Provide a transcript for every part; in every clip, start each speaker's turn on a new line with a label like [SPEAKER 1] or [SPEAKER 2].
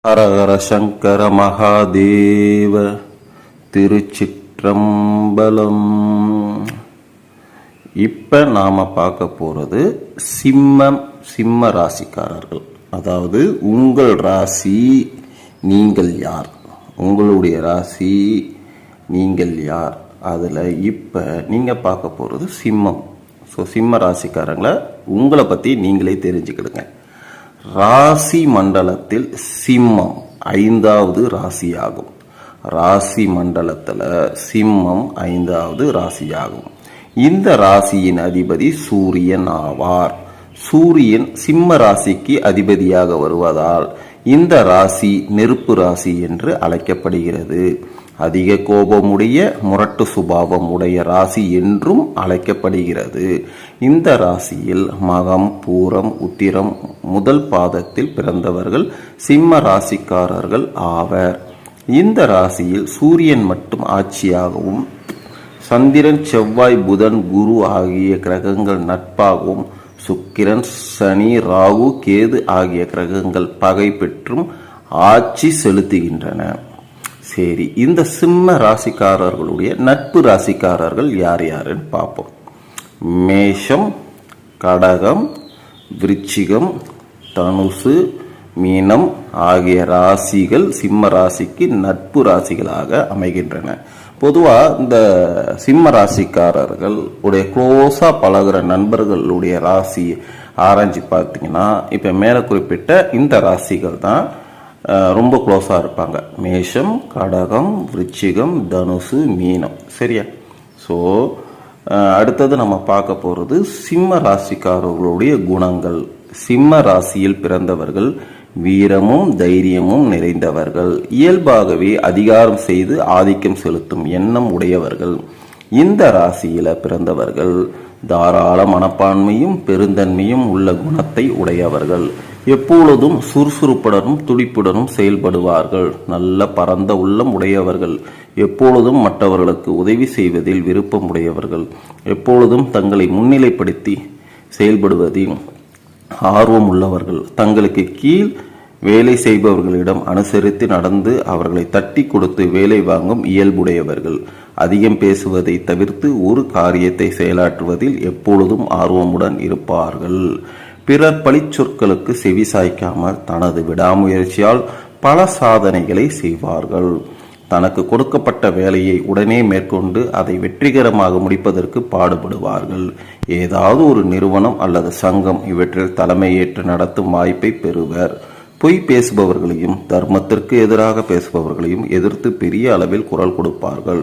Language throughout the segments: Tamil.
[SPEAKER 1] ஹரஹர சங்கர மகாதேவ. திருச்சிற்றம்பலம். இப்போ நாம் பார்க்க போகிறது சிம்ம ராசிக்காரர்கள். அதாவது உங்கள் ராசி நீங்கள் யார், உங்களுடைய ராசி நீங்கள் யார், அதில் இப்போ நீங்கள் பார்க்க போகிறது சிம்மம். ஸோ சிம்ம ராசிக்காரங்களை உங்களை பற்றி நீங்களே தெரிஞ்சுக்கிடுங்க. ராசி மண்டலத்தில் சிம்மம் 5வது ராசியாகும். ராசி மண்டலத்தில் சிம்மம் 5வது ராசியாகும். இந்த ராசியின் அதிபதி சூரியன் ஆவார். சூரியன் சிம்ம ராசிக்கு அதிபதியாக வருவதால் இந்த ராசி நெருப்பு ராசி என்று அழைக்கப்படுகிறது. அதிக கோபமுடைய முரட்டு சுபாவம் உடைய ராசி என்றும் அழைக்கப்படுகிறது. இந்த ராசியில் மகம், பூரம், உத்திரம் முதல் பாதத்தில் பிறந்தவர்கள் சிம்ம ராசிக்காரர்கள் ஆவர். இந்த ராசியில் சூரியன் மட்டும் ஆட்சியாகவும், சந்திரன், செவ்வாய், புதன், குரு ஆகிய கிரகங்கள் நட்பாகவும், சுக்கிரன், சனி, ராகு, கேது ஆகிய கிரகங்கள் பகை பெற்றும் ஆட்சி செலுத்துகின்றன. சரி, இந்த சிம்ம ராசிக்காரர்களுடைய நட்பு ராசிக்காரர்கள் யார் யாருன்னு பார்ப்போம். மேஷம், கடகம், விருச்சிகம், தனுசு, மீனம் ஆகிய ராசிகள் சிம்ம ராசிக்கு நட்பு ராசிகளாக அமைகின்றன. பொதுவாக இந்த சிம்ம ராசிக்காரர்கள் உடைய க்ளோஸாக பழகிற நண்பர்களுடைய ராசி ஆராய்ச்சி பார்த்தீங்கன்னா இப்போ மேலே குறிப்பிட்ட இந்த ராசிகள் தான் ரொம்ப க்ளோஸாக இருப்பாங்க. மேஷம், கடகம், விருச்சிகம், தனுசு, மீனம். சரியா? ஸோ அடுத்தது நம்ம பார்க்க போகிறது சிம்ம ராசிக்காரர்களுடைய குணங்கள். சிம்ம ராசியில் பிறந்தவர்கள் வீரமும் தைரியமும் நிறைந்தவர்கள். இயல்பாகவே அதிகாரம் செய்து ஆதிக்கம் செலுத்தும் எண்ணம் உடையவர்கள். இந்த ராசியில பிறந்தவர்கள் தாராள மனப்பான்மையும் பெருந்தன்மையும் உள்ள குணத்தை உடையவர்கள். எப்பொழுதும் சுறுசுறுப்புடனும் துடிப்புடனும் செயல்படுவார்கள். நல்ல பரந்த உள்ளம் உடையவர்கள். எப்பொழுதும் மற்றவர்களுக்கு உதவி செய்வதில் விருப்பம் உடையவர்கள். எப்பொழுதும் தங்களை முன்னிலைப்படுத்தி செயல்படுவதில் ஆர்வம் உள்ளவர்கள். தங்களுக்கு கீழ் வேலை செய்பவர்களிடம் அனுசரித்து நடந்து அவர்களை தட்டி கொடுத்து வேலை வாங்கும் இயல்புடையவர்கள். அதிகம் பேசுவதை தவிர்த்து ஒரு காரியத்தை செயலாற்றுவதில் எப்பொழுதும் ஆர்வமுடன் இருப்பார்கள். பிறர் பழிச்சொற்களுக்கு செவி சாய்க்காமல் தனது விடாமுயற்சியால் பல சாதனைகளை செய்வார்கள். தனக்கு கொடுக்கப்பட்ட வேலையை உடனே மேற்கொண்டு அதை வெற்றிகரமாக முடிப்பதற்கு பாடுபடுவார்கள். ஏதாவது ஒரு நிறுவனம் அல்லது சங்கம் இவற்றில் தலைமையேற்று நடத்தும் வாய்ப்பை பெறுவர். பொய் பேசுபவர்களையும் தர்மத்திற்கு எதிராக பேசுபவர்களையும் எதிர்த்து பெரிய அளவில் குரல் கொடுப்பார்கள்.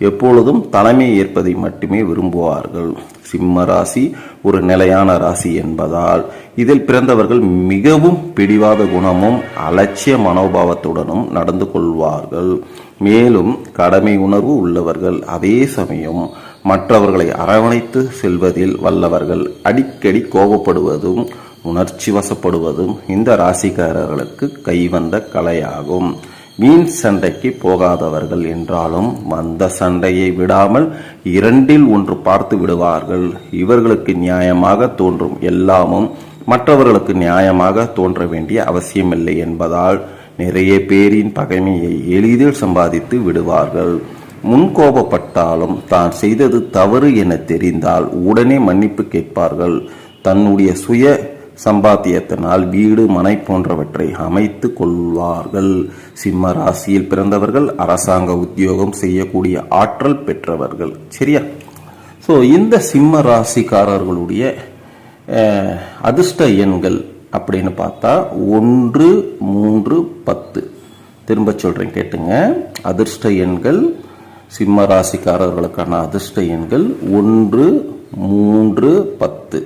[SPEAKER 1] எப்பொழுதும் தலைமை ஏற்பதை மட்டுமே விரும்புவார்கள். சிம்ம ராசி ஒரு நிலையான ராசி என்பதால் இதில் பிறந்தவர்கள் மிகவும் பிடிவாத குணமும் அலட்சிய மனோபாவத்துடனும் நடந்து கொள்வார்கள். மேலும் கடமை உணர்வு உள்ளவர்கள். அதே சமயம் மற்றவர்களை அரவணைத்து செல்வதில் வல்லவர்கள். அடிக்கடி கோபப்படுவதும் உணர்ச்சி வசப்படுவதும் இந்த ராசிக்காரர்களுக்கு கைவந்த கலையாகும். வீண் சண்டைக்கு போகாதவர்கள் என்றாலும் வந்த சண்டையை விடாமல் 2ல் 1 பார்த்து விடுவார்கள். இவர்களுக்கு நியாயமாக தோன்றும் எல்லாமும் மற்றவர்களுக்கு நியாயமாக தோன்ற வேண்டிய அவசியமில்லை என்பதால் நிறைய பேரின் பகைமையை எளிதில் சம்பாதித்து விடுவார்கள். முன்கோபப்பட்டாலும் தான் செய்தது தவறு என தெரிந்தால் உடனே மன்னிப்பு கேட்பார்கள். தன்னுடைய சுய சம்பாத்தியத்தினால் வீடு, மனை போன்றவற்றை அமைத்து கொள்வார்கள். சிம்ம ராசியில் பிறந்தவர்கள் அரசாங்க உத்தியோகம் செய்யக்கூடிய ஆற்றல் பெற்றவர்கள். சரியா? ஸோ இந்த சிம்ம ராசிக்காரர்களுடைய அதிர்ஷ்ட எண்கள் அப்படின்னு பார்த்தா 1, 3, 10. திரும்ப சொல்றேன், கேட்டுங்க. அதிர்ஷ்ட எண்கள் சிம்ம ராசிக்காரர்களுக்கான அதிர்ஷ்ட எண்கள் 1, 3, 10.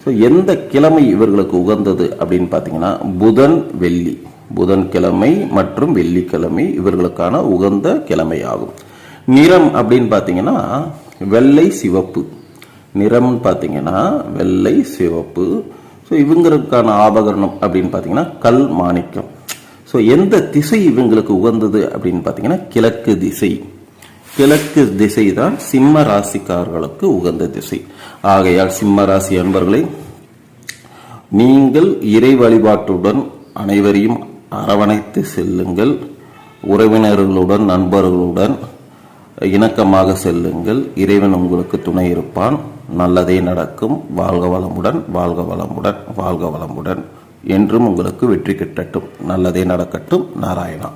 [SPEAKER 1] ஸோ எந்த கிழமை இவர்களுக்கு உகந்தது அப்படின்னு பார்த்தீங்கன்னா புதன், வெள்ளி. புதன்கிழமை மற்றும் வெள்ளிக்கிழமை இவர்களுக்கான உகந்த கிழமையாகும். நிறம் அப்படின்னு பார்த்தீங்கன்னா வெள்ளை, சிவப்பு. நிறம் பார்த்தீங்கன்னா வெள்ளை, சிவப்பு. ஸோ இவங்களுக்கான ஆபகரணம் அப்படின்னு பார்த்தீங்கன்னா கல், மாணிக்கம். ஸோ எந்த திசை இவங்களுக்கு உகந்தது அப்படின்னு பார்த்தீங்கன்னா கிழக்கு திசை. கிழக்கு திசை தான் சிம்ம ராசிக்காரர்களுக்கு உகந்த திசை. ஆகையால் சிம்ம ராசி அன்பர்களை நீங்கள் இறை வழிபாட்டுடன் அனைவரையும் அரவணைத்து செல்லுங்கள். உறவினர்களுடன் நண்பர்களுடன் இணக்கமாக செல்லுங்கள். இறைவன் உங்களுக்கு துணை இருப்பான். நல்லதே நடக்கும். வாழ்க வளமுடன், வாழ்க வளமுடன், வாழ்க வளமுடன். என்றும் உங்களுக்கு வெற்றி கிட்டட்டும். நல்லதே நடக்கட்டும். நாராயணா.